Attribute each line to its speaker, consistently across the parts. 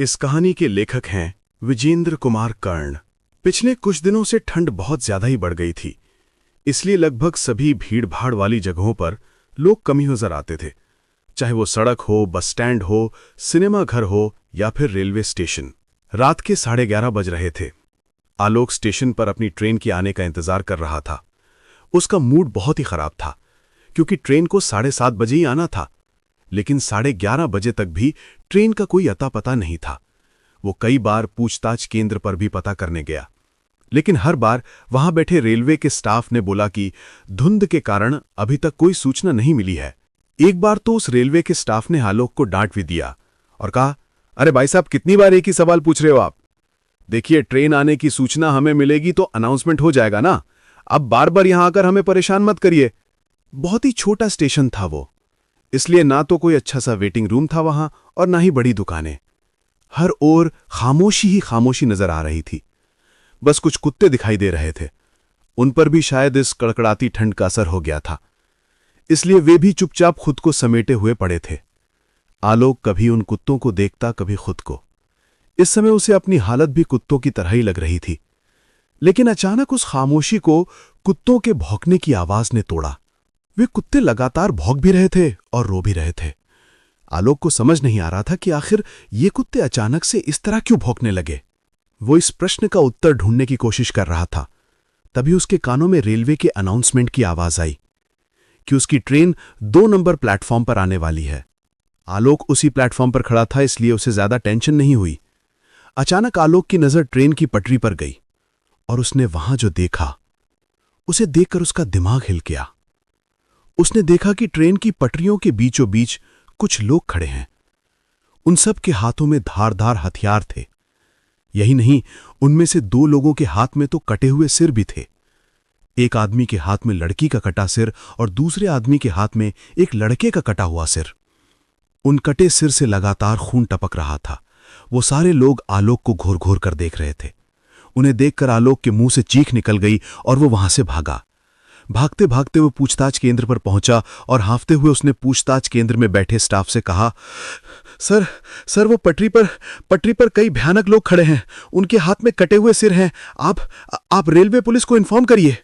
Speaker 1: इस कहानी के लेखक हैं विजेंद्र कुमार कर्ण। पिछले कुछ दिनों से ठंड बहुत ज्यादा ही बढ़ गई थी, इसलिए लगभग सभी भीड़-भाड़ वाली जगहों पर लोग कम ही नजर आते थे, चाहे वो सड़क हो, बस स्टैंड हो, सिनेमा घर हो या फिर रेलवे स्टेशन। रात के 11:30 बज रहे थे। आलोक स्टेशन पर अपनी ट्रेन के आने का इंतजार कर रहा था। उसका मूड बहुत ही खराब था, क्योंकि ट्रेन को 7:30 बजे ही आना था, लेकिन 11:30 बजे तक भी ट्रेन का कोई अता पता नहीं था। वो कई बार पूछताछ केंद्र पर भी पता करने गया, लेकिन हर बार वहां बैठे रेलवे के स्टाफ ने बोला कि धुंध के कारण अभी तक कोई सूचना नहीं मिली है। एक बार तो उस रेलवे के स्टाफ ने आलोक को डांट भी दिया और कहा, अरे भाई साहब, कितनी बार एक ही सवाल पूछ रहे हो आप? देखिए, ट्रेन आने की सूचना हमें मिलेगी तो अनाउंसमेंट हो जाएगा ना, अब बार बार यहां आकर हमें परेशान मत करिए। बहुत ही छोटा स्टेशन था वो, इसलिए ना तो कोई अच्छा सा वेटिंग रूम था वहां और ना ही बड़ी दुकानें। हर ओर खामोशी ही खामोशी नजर आ रही थी। बस कुछ कुत्ते दिखाई दे रहे थे, उन पर भी शायद इस कड़कड़ाती ठंड का असर हो गया था, इसलिए वे भी चुपचाप खुद को समेटे हुए पड़े थे। आलोक कभी उन कुत्तों को देखता, कभी खुद को। इस समय उसे अपनी हालत भी कुत्तों की तरह ही लग रही थी, लेकिन अचानक उस खामोशी को कुत्तों के भौंकने की आवाज ने तोड़ा। वे कुत्ते लगातार भौंक भी रहे थे और रो भी रहे थे। आलोक को समझ नहीं आ रहा था कि आखिर ये कुत्ते अचानक से इस तरह क्यों भौंकने लगे। वो इस प्रश्न का उत्तर ढूंढने की कोशिश कर रहा था। तभी उसके कानों में रेलवे के अनाउंसमेंट की आवाज आई कि उसकी ट्रेन 2 नंबर प्लेटफॉर्म पर आने वाली है। आलोक उसी प्लेटफॉर्म पर खड़ा था, इसलिए उसे ज्यादा टेंशन नहीं हुई। अचानक आलोक की नजर ट्रेन की पटरी पर गई और उसने वहां जो देखा, उसे देखकर उसका दिमाग हिल गया। उसने देखा कि ट्रेन की पटरियों के बीचों बीच कुछ लोग खड़े हैं। उन सब के हाथों में धारदार हथियार थे। यही नहीं, उनमें से 2 लोगों के हाथ में तो कटे हुए सिर भी थे। एक आदमी के हाथ में लड़की का कटा सिर और दूसरे आदमी के हाथ में एक लड़के का कटा हुआ सिर। उन कटे सिर से लगातार खून टपक रहा था। वो सारे लोग आलोक को घूर घूर कर देख रहे थे। उन्हें देखकर आलोक के मुंह से चीख निकल गई और वो वहां से भागा। भागते भागते वो पूछताछ केंद्र पर पहुंचा और हांफते हुए उसने पूछताछ केंद्र में बैठे स्टाफ से कहा, सर वो पटरी पर कई भयानक लोग खड़े हैं, उनके हाथ में कटे हुए सिर हैं, आप रेलवे पुलिस को इन्फॉर्म करिए।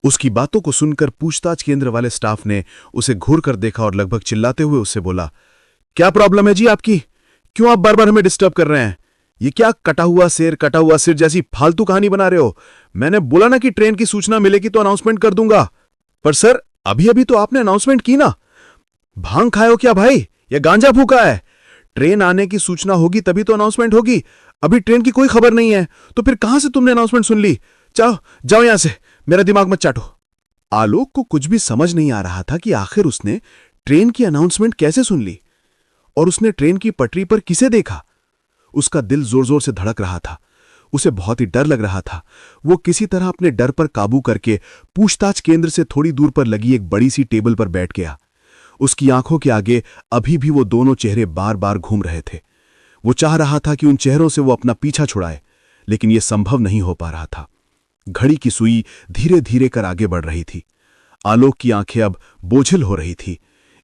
Speaker 1: उसकी बातों को सुनकर पूछताछ केंद्र वाले स्टाफ ने उसे घूर कर देखा और लगभग चिल्लाते हुए उससे बोला, क्या प्रॉब्लम है जी आपकी? क्यों आप बार बार हमें डिस्टर्ब कर रहे हैं? ये क्या कटा हुआ सिर जैसी फालतू कहानी बना रहे हो? मैंने बोला ना कि ट्रेन की सूचना मिलेगी तो अनाउंसमेंट कर दूंगा। पर सर, अभी अभी तो आपने अनाउंसमेंट की ना। भांग खाए हो क्या भाई, या गांजा फूका है? ट्रेन आने की सूचना होगी तभी तो अनाउंसमेंट होगी। अभी ट्रेन की कोई खबर नहीं है तो फिर कहां से तुमने अनाउंसमेंट सुन ली? जाओ यहां से, मेरा दिमाग मत चाटो। आलोक को कुछ भी समझ नहीं आ रहा था कि आखिर उसने ट्रेन की अनाउंसमेंट कैसे सुन ली और उसने ट्रेन की पटरी पर किसे देखा। उसका दिल जोर जोर से धड़क रहा था। उसे बहुत ही डर लग रहा था। वो किसी तरह अपने डर पर काबू करके पूछताछ केंद्र से थोड़ी दूर पर लगी एक बड़ी सी टेबल पर बैठ गया। उसकी आंखों के आगे अभी भी वो दोनों चेहरे बार बार घूम रहे थे। वो चाह रहा था कि उन चेहरों से वो अपना पीछा छुड़ाए, लेकिन यह संभव नहीं हो पा रहा था। घड़ी की सुई धीरे धीरे कर आगे बढ़ रही थी। आलोक की आंखें अब बोझिल हो रही थी,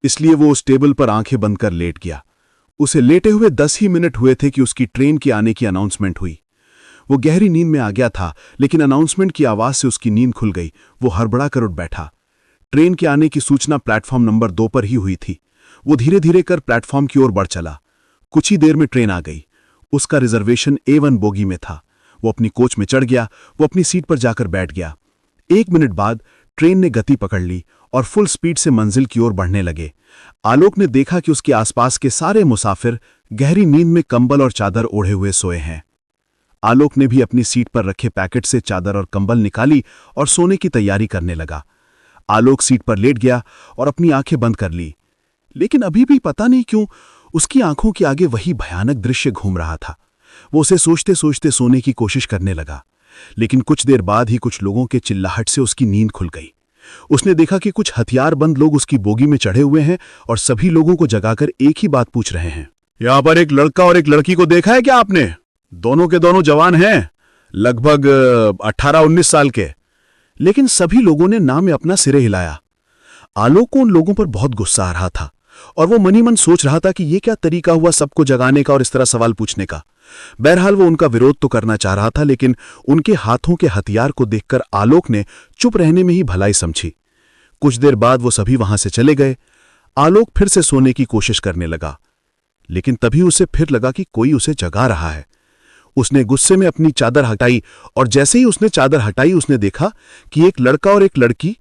Speaker 1: इसलिए वो उस टेबल पर आंखें बंद कर लेट गया। उसे लेटे हुए 10 ही मिनट हुए थे कि उसकी ट्रेन के आने की अनाउंसमेंट हुई। वो गहरी नींद में आ गया था, लेकिन अनाउंसमेंट की आवाज से उसकी नींद खुल गई। वो हड़बड़ा कर उठ बैठा। ट्रेन के आने की सूचना प्लेटफॉर्म नंबर 2 पर ही हुई थी। वो धीरे धीरे कर प्लेटफॉर्म की ओर बढ़ चला। कुछ ही देर में ट्रेन आ गई। उसका रिजर्वेशन A1 बोगी में था। वो अपनी कोच में चढ़ गया। वो अपनी सीट पर जाकर बैठ गया। 1 मिनट बाद ट्रेन ने गति पकड़ ली और फुल स्पीड से मंजिल की ओर बढ़ने लगे। आलोक ने देखा कि उसके आसपास के सारे मुसाफिर गहरी नींद में कंबल और चादर ओढ़े हुए सोए हैं। आलोक ने भी अपनी सीट पर रखे पैकेट से चादर और कंबल निकाली और सोने की तैयारी करने लगा। आलोक सीट पर लेट गया और अपनी आंखें बंद कर ली, लेकिन अभी भी पता नहीं क्यों उसकी आंखों के आगे वही भयानक दृश्य घूम रहा था। वो उसे सोचते सोचते सोने की कोशिश करने लगा, लेकिन कुछ देर बाद ही कुछ लोगों के चिल्लाहट से उसकी नींद खुल गई। उसने देखा कि कुछ हथियारबंद लोग उसकी बोगी में चढ़े हुए हैं और सभी लोगों को जगाकर एक ही बात पूछ रहे हैं, यहां पर एक लड़का और एक लड़की को देखा है क्या आपने? दोनों के दोनों जवान हैं, लगभग 18-19 साल के। लेकिन सभी लोगों ने ना में अपना सिरे हिलाया। आलोक को उन लोगों पर बहुत गुस्सा आ रहा था और वो मनी मन सोच रहा था कि ये क्या तरीका हुआ सबको जगाने का और इस तरह सवाल पूछने का।
Speaker 2: बहरहाल वो उनका विरोध तो करना चाह रहा था, लेकिन उनके हाथों के हथियार को देखकर आलोक ने चुप रहने में ही भलाई समझी। कुछ देर बाद वो सभी वहां से चले गए। आलोक फिर से सोने की कोशिश करने लगा, लेकिन तभी उसे फिर लगा कि कोई उसे जगा रहा है। उसने गुस्से में अपनी चादर हटाई और जैसे ही उसने चादर हटाई उसने देखा कि एक लड़का और एक लड़की,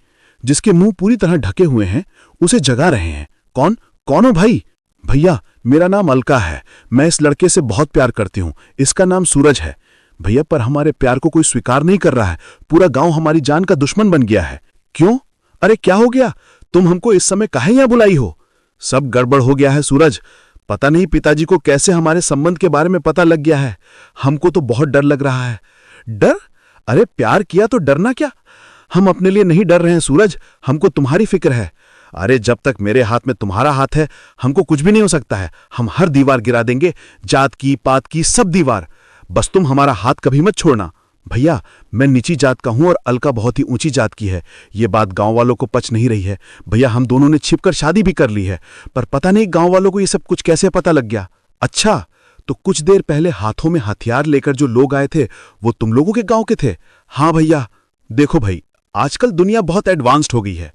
Speaker 2: जिसके मुंह पूरी तरह ढके हुए हैं, उसे जगा रहे हैं। कौन हो भाई? भैया, मेरा नाम अलका है। मैं इस लड़के से बहुत प्यार करती हूं। इसका नाम सूरज है। भैया, पर हमारे प्यार को कोई स्वीकार नहीं कर रहा है। पूरा गांव हमारी जान का दुश्मन बन गया है। क्यों? अरे क्या हो गया? तुम हमको इस समय काहे यहां बुलाई हो? सब गड़बड़ हो गया है सूरज। पता नहीं पिताजी को कैसे हमारे संबंध के बारे में पता लग गया है। हमको तो बहुत डर लग रहा है। डर? अरे प्यार किया तो डरना क्या? हम अपने लिए नहीं डर रहे हैं सूरज, हमको तुम्हारी फिक्र है। अरे जब तक मेरे हाथ में तुम्हारा हाथ है, हमको कुछ भी नहीं हो सकता है। हम हर दीवार गिरा देंगे, जात की, पात की, सब दीवार। बस तुम हमारा हाथ कभी मत छोड़ना। भैया, मैं नीची जात का हूं और अलका बहुत ही ऊंची जात की है। ये बात गांव वालों को पच नहीं रही है। भैया, हम दोनों ने छिपकर शादी भी कर ली है, पर पता नहीं गांव वालों को ये सब कुछ कैसे पता लग गया। अच्छा, तो कुछ देर पहले हाथों में हथियार लेकर जो लोग आए थे, वो तुम लोगों के गांव के थे? हाँ भैया। देखो भाई, आजकल दुनिया बहुत एडवांस्ड हो गई है।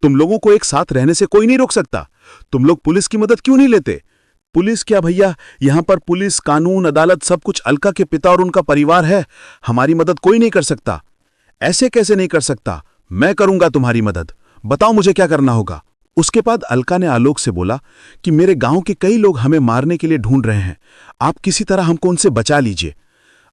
Speaker 2: तुम लोगों को एक साथ रहने से कोई नहीं रोक सकता। तुम लोग पुलिस की मदद क्यों नहीं लेते? पुलिस क्या भैया, यहां पर पुलिस, कानून, अदालत सब कुछ अलका के पिता और उनका परिवार है। हमारी मदद कोई नहीं कर सकता। ऐसे कैसे नहीं कर सकता? मैं करूंगा तुम्हारी मदद। बताओ मुझे क्या करना होगा। उसके बाद अलका ने आलोक से बोला कि मेरे गांव के कई लोग हमें मारने के लिए ढूंढ रहे हैं। आप किसी तरह हमको उनसे बचा लीजिए।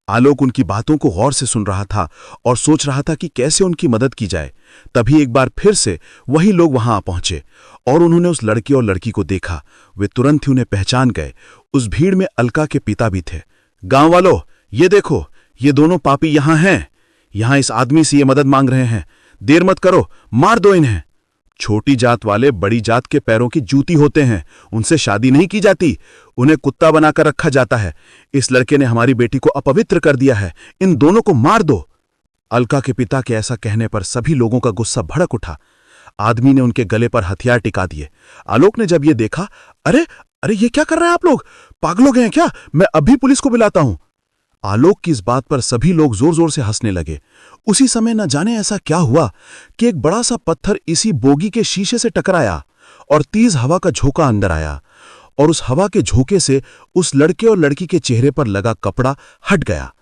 Speaker 2: आलोक उनकी बातों को गौर से सुन रहा था और सोच रहा था कि कैसे उनकी मदद की जाए। तभी एक बार फिर से वही लोग वहां आ पहुंचे और उन्होंने उस लड़के और लड़की को देखा। वे तुरंत ही उन्हें पहचान गए। उस भीड़ में अलका के पिता भी थे। गांव वालों, ये देखो, ये दोनों पापी यहां हैं। यहां इस आदमी से ये मदद मांग रहे हैं। देर मत करो, मार दो इन्हें। छोटी जात वाले बड़ी जात के पैरों की जूती होते हैं। उनसे शादी नहीं की जाती, उन्हें कुत्ता बनाकर रखा जाता है। इस लड़के ने हमारी बेटी को अपवित्र कर दिया है। इन दोनों को मार दो। अलका के पिता के ऐसा कहने पर सभी लोगों का गुस्सा भड़क उठा। आदमी ने उनके गले पर हथियार टिका दिए। आलोक ने जब ये देखा, अरे अरे ये क्या कर रहे हैं आप लोग? पागल हो गए हैं क्या? मैं अभी पुलिस को बुलाता हूं। आलोक की इस बात पर सभी लोग जोर जोर से हंसने लगे। उसी समय न जाने ऐसा क्या हुआ कि एक बड़ा सा पत्थर इसी बोगी के शीशे से टकराया और तेज हवा का झोंका अंदर आया और उस हवा के झोंके से उस लड़के और लड़की के चेहरे पर लगा कपड़ा हट गया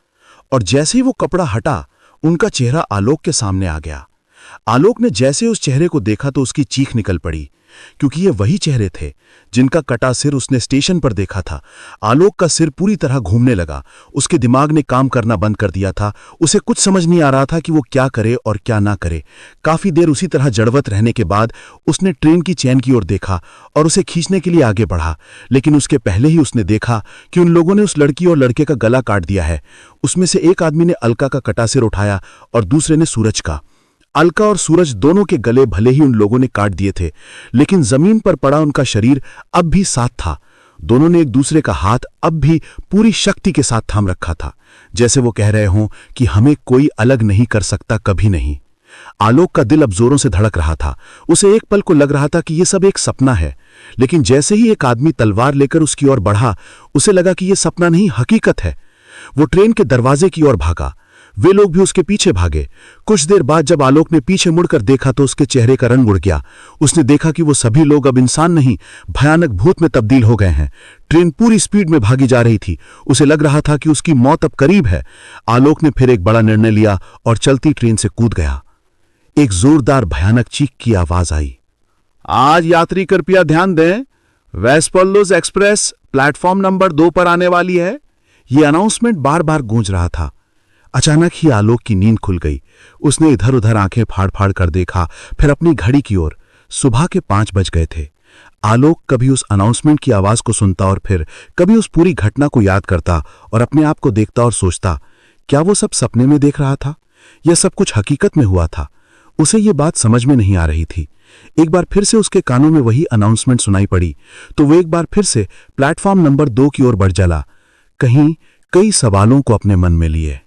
Speaker 2: और जैसे ही वो कपड़ा हटा, उनका चेहरा आलोक के सामने आ गया। आलोक ने जैसे उस चेहरे को देखा तो उसकी चीख निकल पड़ी, क्योंकि ये वही चेहरे थे जिनका कटा सिर उसने स्टेशन पर देखा था। आलोक का सिर पूरी तरह घूमने लगा। उसके दिमाग ने काम करना बंद कर दिया था। उसे कुछ समझ नहीं आ रहा था कि वो क्या करे और क्या ना करे। काफी देर उसी तरह जड़वत रहने के बाद उसने ट्रेन की चैन की ओर देखा और उसे खींचने के लिए आगे बढ़ा, लेकिन उसके पहले ही उसने देखा कि उन लोगों ने उस लड़की और लड़के का गला काट दिया है। उसमें से एक आदमी ने अलका का कटा सिर उठाया और दूसरे ने सूरज का। अलका और सूरज दोनों के गले भले ही उन लोगों ने काट दिए थे, लेकिन जमीन पर पड़ा उनका शरीर अब भी साथ था। दोनों ने एक दूसरे का हाथ अब भी पूरी शक्ति के साथ थाम रखा था, जैसे वो कह रहे हों कि हमें कोई अलग नहीं कर सकता, कभी नहीं। आलोक का दिल अब जोरों से धड़क रहा था। उसे एक पल को लग रहा था कि यह सब एक सपना है, लेकिन जैसे ही एक आदमी तलवार लेकर उसकी ओर बढ़ा, उसे लगा कि यह सपना नहीं, हकीकत है। वो ट्रेन के दरवाजे की ओर भागा। वे लोग भी उसके पीछे भागे। कुछ देर बाद जब आलोक ने पीछे मुड़कर देखा तो उसके चेहरे का रंग उड़ गया। उसने देखा कि वो सभी लोग अब इंसान नहीं, भयानक भूत में तब्दील हो गए हैं। ट्रेन पूरी स्पीड में भागी जा रही थी। उसे लग रहा था कि उसकी मौत अब करीब है। आलोक ने फिर एक बड़ा निर्णय लिया और चलती ट्रेन से कूद गया। एक जोरदार भयानक चीख की आवाज आई। आज यात्री कृपया ध्यान दें, वेस्टपोलोस एक्सप्रेस प्लेटफॉर्म नंबर 2 पर आने वाली है। यह अनाउंसमेंट बार बार गूंज रहा था। अचानक ही आलोक की नींद खुल गई। उसने इधर उधर आंखें फाड़ फाड़ कर देखा, फिर अपनी घड़ी की ओर। सुबह के 5 बज गए थे। आलोक कभी उस अनाउंसमेंट की आवाज को सुनता और फिर कभी उस पूरी घटना को याद करता और अपने आप को देखता और सोचता, क्या वो सब सपने में देख रहा था या सब कुछ हकीकत में हुआ था? उसे ये बात समझ में नहीं आ रही थी। एक बार फिर से उसके कानों में वही अनाउंसमेंट सुनाई पड़ी तो वो एक बार फिर से प्लेटफॉर्म नंबर 2 की ओर बढ़ चला, कहीं कई सवालों को अपने मन में लिए।